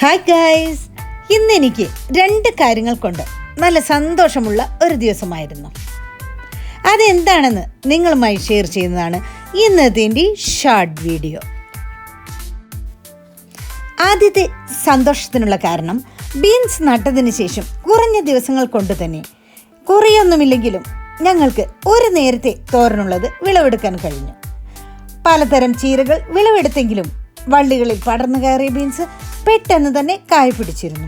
Hi guys, ഇന്നെനിക്ക് 2 കാര്യങ്ങൾ കൊണ്ട് നല്ല സന്തോഷമുള്ള ഒരു ദിവസമായിരുന്നു. അതെന്താണെന്ന് നിങ്ങളുമായി ഷെയർ ചെയ്യുന്നതാണ് ഇന്നത്തെ എൻ്റെ ഷോർട്ട് വീഡിയോ. ആദ്യത്തെ സന്തോഷത്തിനുള്ള കാരണം, ബീൻസ് നട്ടതിന് ശേഷം കുറഞ്ഞ ദിവസങ്ങൾ കൊണ്ട് തന്നെ കുറേയൊന്നുമില്ലെങ്കിലും ഞങ്ങൾക്ക് ഒരു നേരത്തെ തോരനുള്ളത് വിളവെടുക്കാൻ കഴിഞ്ഞു. പലതരം ചീരകൾ വിളവെടുത്തെങ്കിലും വള്ളികളിൽ പടർന്നു കയറിയ ബീൻസ് പെട്ടെന്ന് തന്നെ കായ പിടിച്ചിരുന്നു.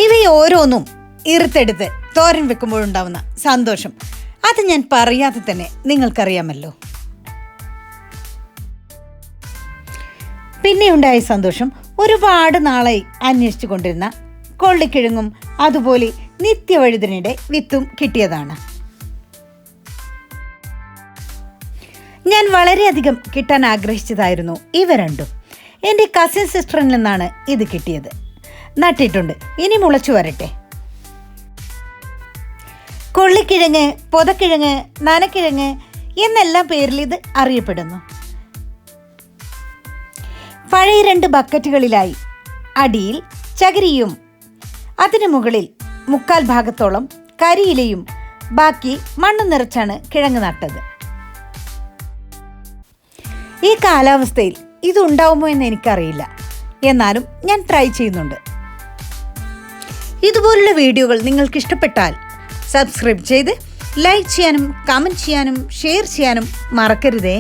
ഇവയോരോന്നും ഇറുത്തെടുത്ത് തോരൻ വെക്കുമ്പോഴുണ്ടാവുന്ന സന്തോഷം അത് ഞാൻ പറയാതെ തന്നെ നിങ്ങൾക്കറിയാമല്ലോ. പിന്നെ ഉണ്ടായ സന്തോഷം, ഒരുപാട് നാളായി അന്വേഷിച്ചു കൊണ്ടിരുന്ന കൊള്ളിക്കിഴങ്ങും അതുപോലെ നിത്യവഴുതനയുടെ വിത്തും കിട്ടിയതാണ്. ഞാൻ വളരെയധികം കിട്ടാൻ ആഗ്രഹിച്ചതായിരുന്നു ഇവ രണ്ടും. എൻ്റെ കസിൻ സിസ്റ്ററിൽ നിന്നാണ് ഇത് കിട്ടിയത്. നട്ടിട്ടുണ്ട്, ഇനി മുളച്ചു വരട്ടെ. കൊള്ളിക്കിഴങ്ങ്, പൊതക്കിഴങ്ങ്, നനക്കിഴങ്ങ് എന്നെല്ലാം പേരിൽ ഇത് അറിയപ്പെടുന്നു. പഴയ 2 ബക്കറ്റുകളിലായി അടിയിൽ ചകിരിയും അതിനു മുകളിൽ 3/4 ഭാഗത്തോളം കരിയിലയും ബാക്കി മണ്ണ് നിറച്ചാണ് കിഴങ്ങ് നട്ടത്. ഈ കാലാവസ്ഥയിൽ ഇതുണ്ടാവുമോ എന്ന് എനിക്കറിയില്ല, എന്നാലും ഞാൻ ട്രൈ ചെയ്യുന്നുണ്ട്. ഇതുപോലുള്ള വീഡിയോകൾ നിങ്ങൾക്ക് ഇഷ്ടപ്പെട്ടാൽ സബ്സ്ക്രൈബ് ചെയ്ത് ലൈക്ക് ചെയ്യാനും കമൻറ്റ് ചെയ്യാനും ഷെയർ ചെയ്യാനും മറക്കരുതേ.